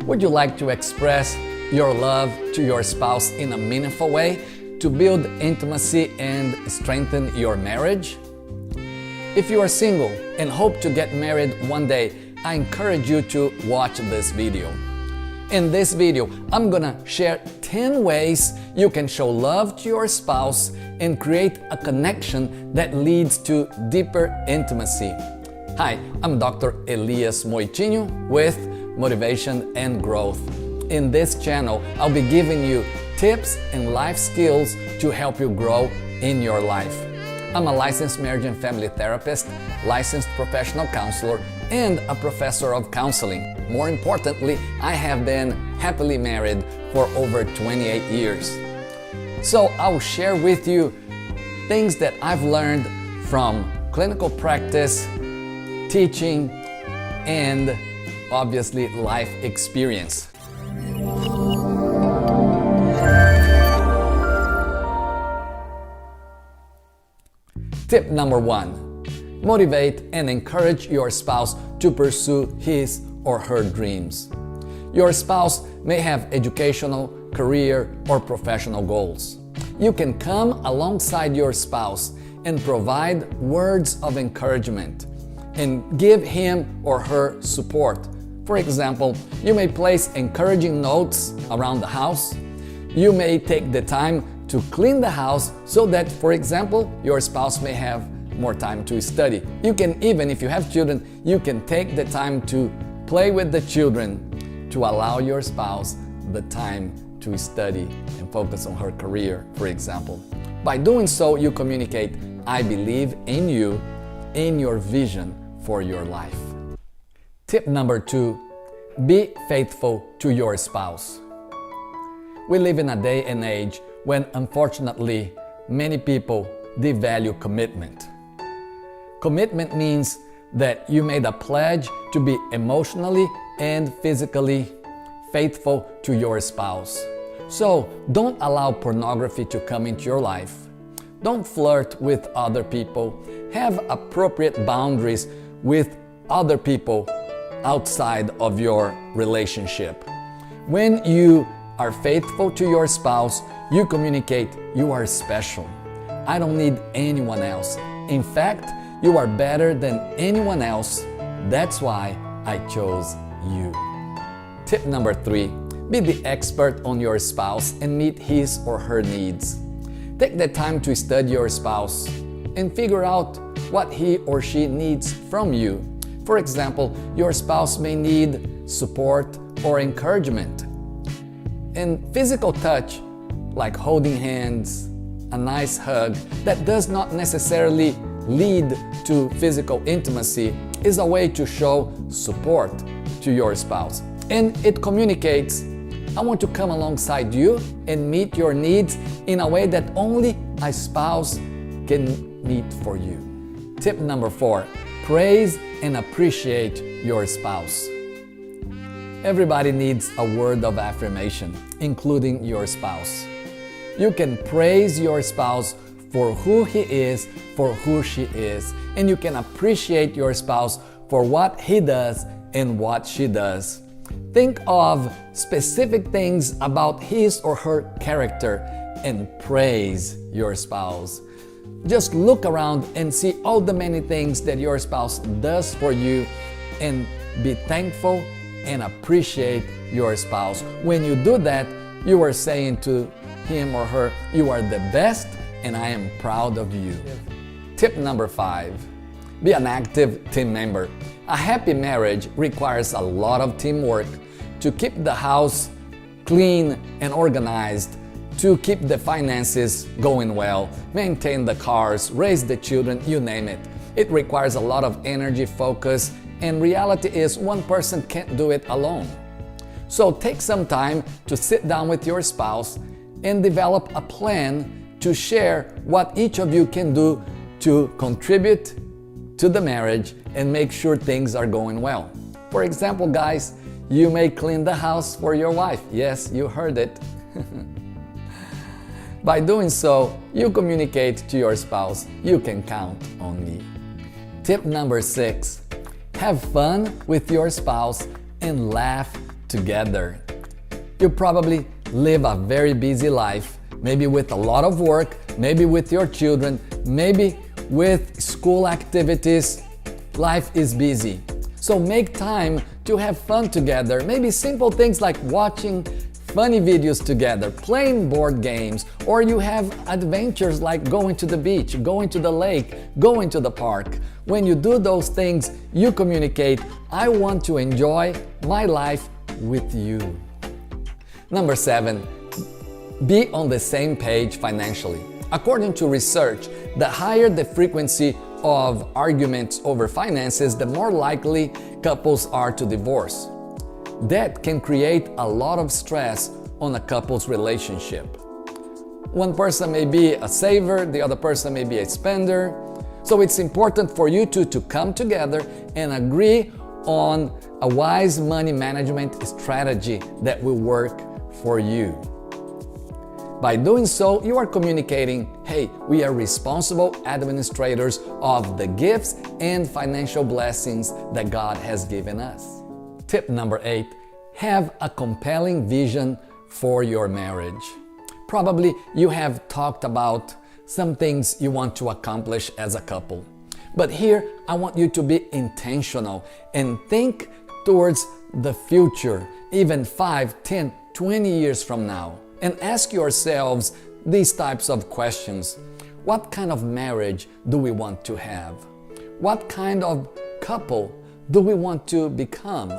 Would you like to express your love to your spouse in a meaningful way to build intimacy and strengthen your marriage? If you are single and hope to get married one day, I encourage you to watch this video. In this video, I'm gonna share 10 ways you can show love to your spouse and create a connection that leads to deeper intimacy. Hi, I'm Dr. Elias Moitinho with Motivation and Growth. In this channel, I'll be giving you tips and life skills to help you grow in your life. I'm a licensed marriage and family therapist, licensed professional counselor, and a professor of counseling. More importantly, I have been happily married for over 28 years. So I'll share with you things that I've learned from clinical practice, teaching, and obviously life experience. Tip number 1, motivate and encourage your spouse to pursue his or her dreams. Your spouse may have educational, career, or professional goals. You can come alongside your spouse and provide words of encouragement and give him or her support. For example, you may place encouraging notes around the house. You may take the time to clean the house so that, for example, your spouse may have more time to study. You can even, if you have children, you can take the time to play with the children to allow your spouse the time to study and focus on her career, for example. By doing so, you communicate, I believe in you, in your vision for your life. Tip number 2, be faithful to your spouse. We live in a day and age when, unfortunately, many people devalue commitment. Commitment means that you made a pledge to be emotionally and physically faithful to your spouse. So don't allow pornography to come into your life. Don't flirt with other people. Have appropriate boundaries with other people outside of your relationship. When you are faithful to your spouse, you communicate, you are special. I don't need anyone else. In fact, you are better than anyone else. That's why I chose you. Tip number 3, be the expert on your spouse and meet his or her needs. Take the time to study your spouse and figure out what he or she needs from you. For example, your spouse may need support or encouragement. And physical touch, like holding hands, a nice hug, that does not necessarily lead to physical intimacy, is a way to show support to your spouse. And it communicates, I want to come alongside you and meet your needs in a way that only a spouse can meet for you. Tip number 4, praise and appreciate your spouse. Everybody needs a word of affirmation, including your spouse. You can praise your spouse for who he is, for who she is, and you can appreciate your spouse for what he does and what she does. Think of specific things about his or her character and praise your spouse. Just look around and see all the many things that your spouse does for you and be thankful and appreciate your spouse. When you do that, you are saying to him or her, you are the best and I am proud of you. Tip number 5, be an active team member. A happy marriage requires a lot of teamwork to keep the house clean and organized, to keep the finances going well, maintain the cars, raise the children, you name it. It requires a lot of energy, focus, and reality is one person can't do it alone. So take some time to sit down with your spouse and develop a plan to share what each of you can do to contribute to the marriage and make sure things are going well. For example, guys, you may clean the house for your wife. Yes, you heard it. By doing so, you communicate to your spouse, you can count on me. Tip number 6, have fun with your spouse and laugh together. You probably live a very busy life, maybe with a lot of work, maybe with your children, maybe with school activities. Life is busy. So make time to have fun together. Maybe simple things like watching funny videos together, playing board games, or you have adventures like going to the beach, going to the lake, going to the park. When you do those things, you communicate, I want to enjoy my life with you. Number 7, be on the same page financially. According to research, the higher the frequency of arguments over finances, the more likely couples are to divorce. Debt can create a lot of stress on a couple's relationship. One person may be a saver, the other person may be a spender. So it's important for you two to come together and agree on a wise money management strategy that will work for you. By doing so, you are communicating, hey, we are responsible administrators of the gifts and financial blessings that God has given us. Tip number 8, have a compelling vision for your marriage. Probably you have talked about some things you want to accomplish as a couple. But here, I want you to be intentional and think towards the future, even 5, 10, 20 years from now. And ask yourselves these types of questions. What kind of marriage do we want to have? What kind of couple do we want to become?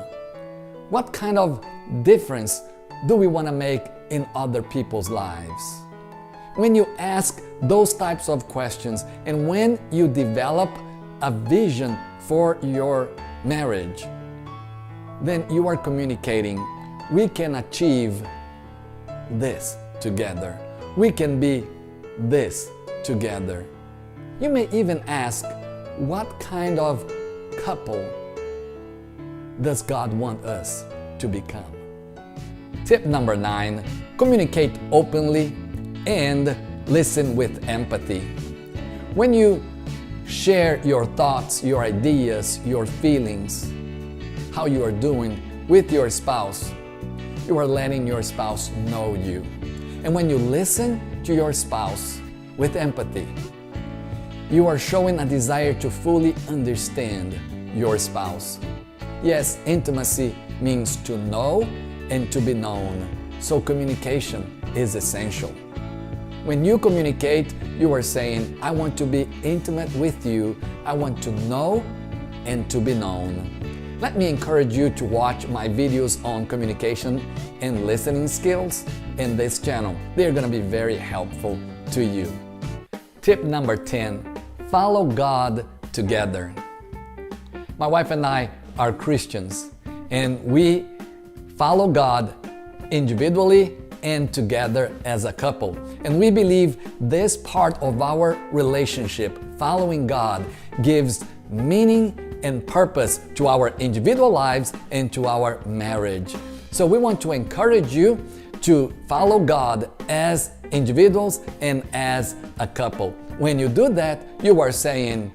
What kind of difference do we want to make in other people's lives? When you ask those types of questions and when you develop a vision for your marriage, then you are communicating, we can achieve this together. We can be this together. You may even ask, what kind of couple does God want us to become? Tip number 9, communicate openly and listen with empathy. When you share your thoughts, your ideas, your feelings, how you are doing with your spouse, you are letting your spouse know you. And when you listen to your spouse with empathy, you are showing a desire to fully understand your spouse. Yes, intimacy means to know and to be known, so communication is essential. When you communicate, you are saying, I want to be intimate with you, I want to know and to be known. Let me encourage you to watch my videos on communication and listening skills in this channel. They're going to be very helpful to you. Tip number 10, follow God together. My wife and I are Christians, and we follow God individually and together as a couple. And we believe this part of our relationship, following God, gives meaning and purpose to our individual lives and to our marriage. So we want to encourage you to follow God as individuals and as a couple. When you do that, you are saying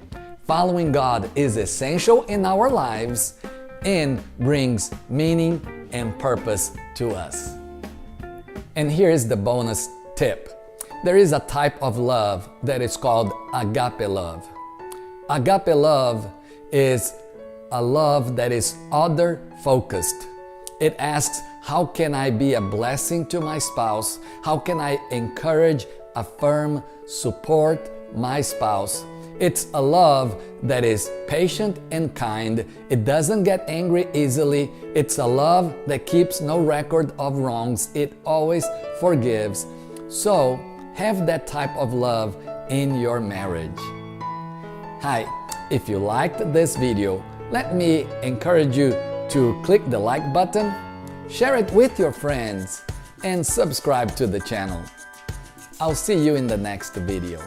following God is essential in our lives and brings meaning and purpose to us. And here is the bonus tip. There is a type of love that is called agape love. Agape love is a love that is other-focused. It asks, how can I be a blessing to my spouse? How can I encourage, affirm, support my spouse? It's a love that is patient and kind. It doesn't get angry easily. It's a love that keeps no record of wrongs. It always forgives. So, have that type of love in your marriage. Hi, if you liked this video, let me encourage you to click the like button, share it with your friends, and subscribe to the channel. I'll see you in the next video.